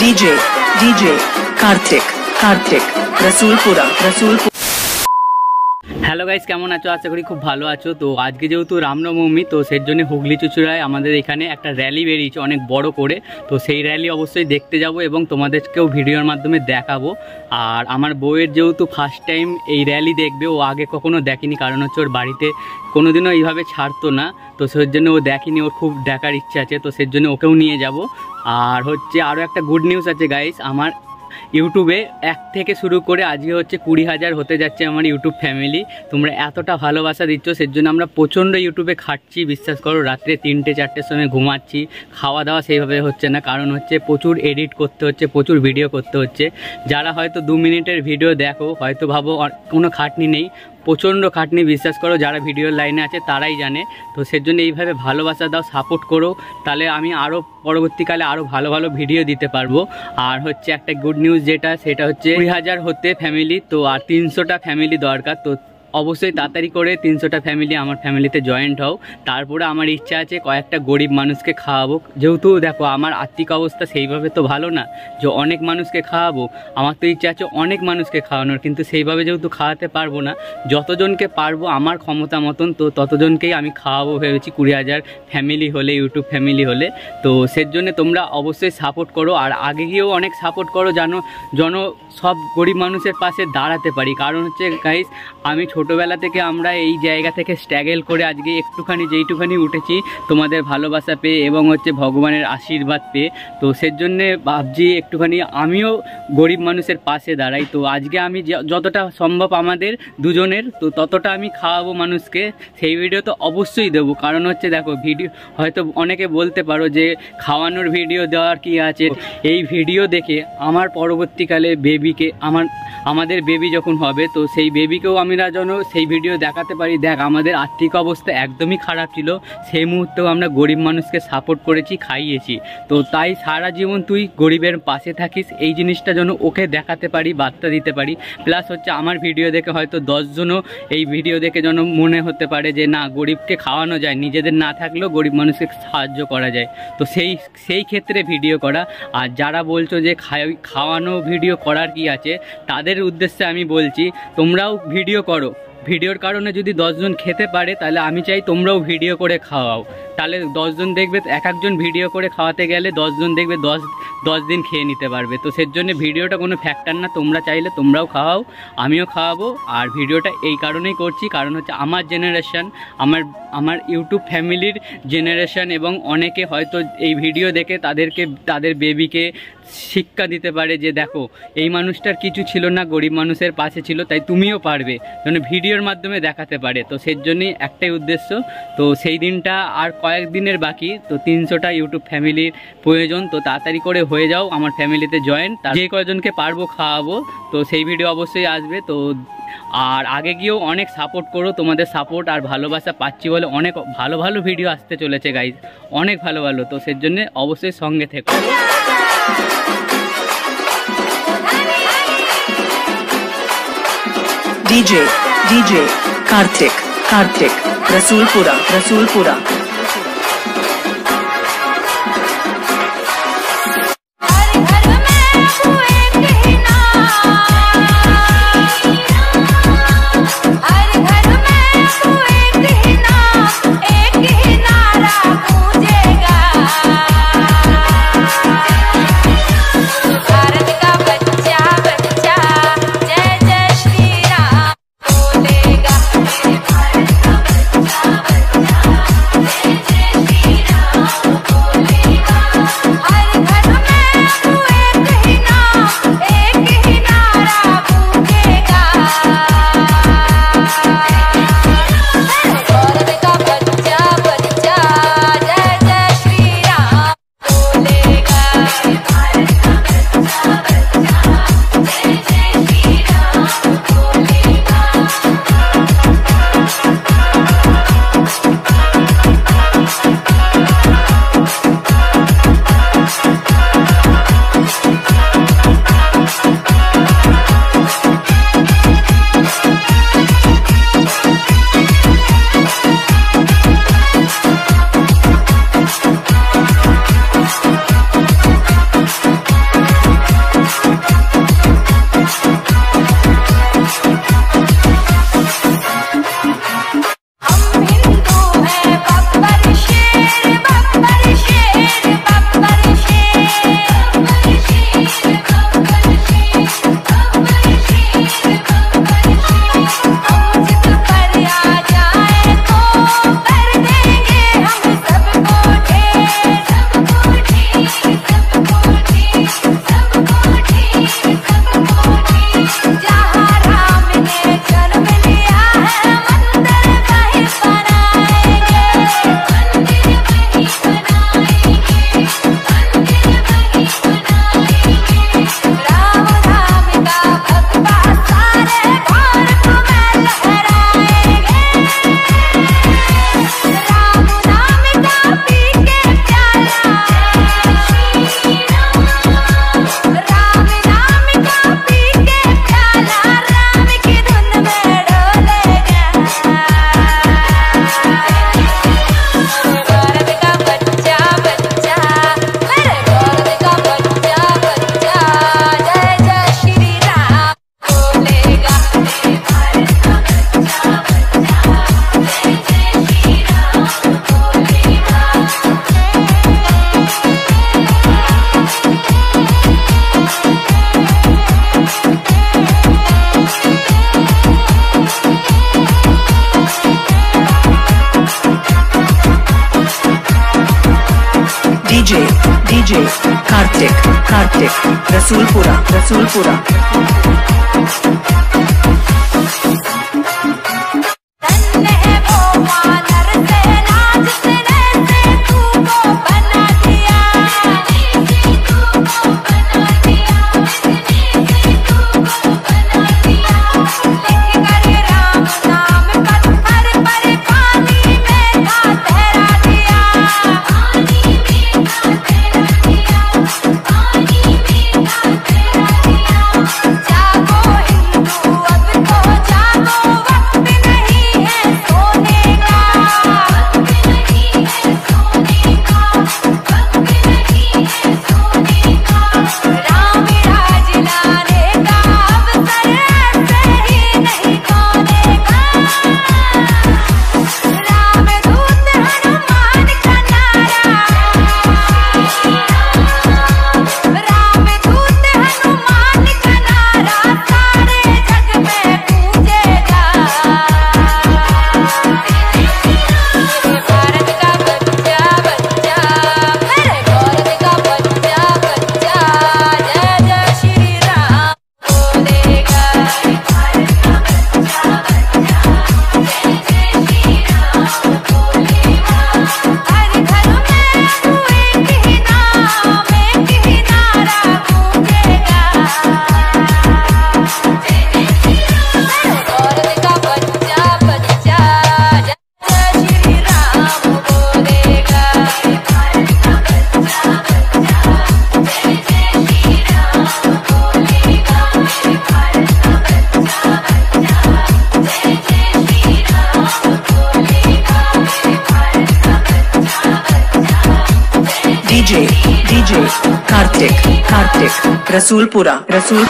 DJ Karthik Rasulpura hello guys, কেমন আছো? আশা করি খুব ভালো আছো। তো আজকে যেহেতু রামনবমী, তো সেই জন্য হুগলি চুঁচুড়ায় আমাদের এখানে একটা র্যালি বেরিয়েছে অনেক বড় করে। তো সেই র্যালি অবশ্যই দেখতে যাব এবং তোমাদেরকেও ভিডিওর মাধ্যমে দেখাবো। আর আমার বউয়ের যেহেতু ফার্স্ট টাইম এই র্যালি দেখবে, ও আগে কখনো দেখেনি, কারণ হচ্ছে ওর বাড়িতে কোনোদিনও এইভাবে ছাড়তো না। তো সেই জন্য ও দেখেনি, ওর খুব দেখার ইচ্ছা আছে। তো সেই জন্য ওকেও নিয়ে যাব। আর হচ্ছে আরও একটা গুড নিউজ আছে গাইস, আমার ইউটিউবে 1 থেকে শুরু করে আজকে হচ্ছে 20,000 হতে যাচ্ছে আমার ইউটিউব ফ্যামিলি। তোমরা এতটা ভালোবাসা দিচ্ছ, সেজন্য আমরা প্রচণ্ড ইউটিউবে খাটছি, বিশ্বাস করো। রাত্রে 3টে-4টের সময় ঘুমাচ্ছি, খাওয়া দাওয়া সেইভাবে হচ্ছে না, কারণ হচ্ছে প্রচুর এডিট করতে হচ্ছে, প্রচুর ভিডিও করতে হচ্ছে। যারা হয়তো 2 মিনিটের ভিডিও দেখো, হয়তো ভাবো কোনো খাটনি নেই, প্রচণ্ড খাটনি, বিশ্বাস করো। যারা ভিডিওর লাইনে আছে তারাই জানে। তো সেজন্য এইভাবে ভালোবাসা দাও, সাপোর্ট করো, তাহলে আমি আরও পরবর্তীকালে আরও ভালো ভালো ভিডিও দিতে পারবো। আর হচ্ছে একটা গুড নিউজ সেটা হচ্ছে 20,000 হতে ফ্যামিলি, তো আর 300টা ফ্যামিলি দরকার। তো অবশ্যই তাড়াতাড়ি করে 300টা ফ্যামিলি আমার ফ্যামিলিতে জয়েন্ট হও। তারপরে আমার ইচ্ছা আছে কয়েকটা গরিব মানুষকে খাওয়াবো। যেহেতু দেখো আমার আর্থিক অবস্থা সেইভাবে তো ভালো না যে অনেক মানুষকে খাওয়াবো। আমার তো ইচ্ছা আছে অনেক মানুষকে খাওয়ানোর, কিন্তু সেইভাবে যেহেতু খাওয়াতে পারবো না, যতজনকে পারবো আমার ক্ষমতা মতন তো ততজনকেই আমি খাওয়াবো ভেবেছি। 20,000 ফ্যামিলি হলে, ইউটিউব ফ্যামিলি হলে। তো সেজন্য তোমরা অবশ্যই সাপোর্ট করো, আর আগে গিয়েও অনেক সাপোর্ট করো, যেন সব গরিব মানুষের পাশে দাঁড়াতে পারি। কারণ হচ্ছে গাইস, আমি ছোটোবেলা থেকে আমরা এই জায়গা থেকে স্ট্রাগল করে আজকে যেইটুখানি উঠেছি তোমাদের ভালোবাসা পেয়ে এবং হচ্ছে ভগবানের আশীর্বাদ পেয়ে। তো সেজন্যে ভাবছি একটুখানি আমিও গরিব মানুষের পাশে দাঁড়াই। তো আজকে আমি যতটা সম্ভব আমাদের দুজনের, তো ততটা আমি খাওয়াবো মানুষকে। সেই ভিডিও তো অবশ্যই দেবো, কারণ হচ্ছে দেখো ভিডিও হয়তো অনেকে বলতে পারো যে খাওয়ানোর ভিডিও দেওয়ার কি আছে। এই ভিডিও দেখে আমার পরবর্তীকালে আমাদের বেবি যখন হবে, তো সেই বেবিকেও আমরা যেন সেই ভিডিও দেখাতে পারি, দেখ আমাদের আর্থিক অবস্থা একদমই খারাপ ছিল, সেই মুহূর্তেও আমরা গরিব মানুষকে সাপোর্ট করেছি, খাইয়েছি। তো তাই সারা জীবন তুই গরিবের পাশে থাকিস, এই জিনিসটা যেন ওকে দেখাতে পারি, বার্তা দিতে পারি। প্লাস হচ্ছে আমার ভিডিও দেখে হয়তো 10 জনও এই ভিডিও দেখে যেন মনে হতে পারে যে না, গরিবকে খাওয়ানো যায়, নিজেদের না থাকলেও গরিব মানুষকে সাহায্য করা যায়। তো সেই ক্ষেত্রে ভিডিও করা। আর যারা বলছো যে খাওয়ানো ভিডিও করার কি আছে, তাদের উদ্দেশ্যে আমি বলছি তোমরাও ভিডিও করো। ভিডিওর কারণে যদি 10 জন খেতে পারে, তাহলে আমি চাই তোমরাও ভিডিও করে খাওয়াও। তাহলে 10 জন দেখবে, এক একজন ভিডিও করে খাওয়াতে গেলে 10 জন দেখবে 10 দিন খেয়ে নিতে পারবে। তো সেজন্য ভিডিওটা কোনো ফ্যাক্টর না, তোমরা চাইলে তোমরাও খাওয়াও, আমিও খাওয়াবো। আর ভিডিওটা এই কারণেই করছি, কারণ হচ্ছে আমার জেনারেশান, আমার ইউটিউব ফ্যামিলির জেনারেশান, এবং অনেকে হয়তো এই ভিডিও দেখে তাদের বেবিকে শিক্ষা দিতে পারে যে দেখো এই মানুষটার কিছু ছিল না, গরিব মানুষের পাশে ছিল, তাই তুমিও পারবে, যেন ভিডিওর মাধ্যমে দেখাতে পারে। তো সেই জন্যই একটাই উদ্দেশ্য। তো সেই দিনটা আর কয়েকদিনের বাকি, তো 300টা ইউটিউব ফ্যামিলির প্রয়োজন। তো তাড়াতাড়ি করে হয়ে যাও আমার ফ্যামিলিতে জয়েন, যে কয়জনকে পারবো খাওয়াবো। তো সেই ভিডিও অবশ্যই আসবে। তো আর আগে গিয়েও অনেক সাপোর্ট করো, তোমাদের সাপোর্ট আর ভালোবাসা পাচ্ছি বলে অনেক ভালো ভালো ভিডিও আসতে চলেছে গাইজ, অনেক ভালো ভালো। তো সেই জন্য অবশ্যই সঙ্গে থেকো। DJ Karthik Rasulpura Kartik Kartik Rasoolpura Rasoolpura DJ Kartik Rasoolpura रसूल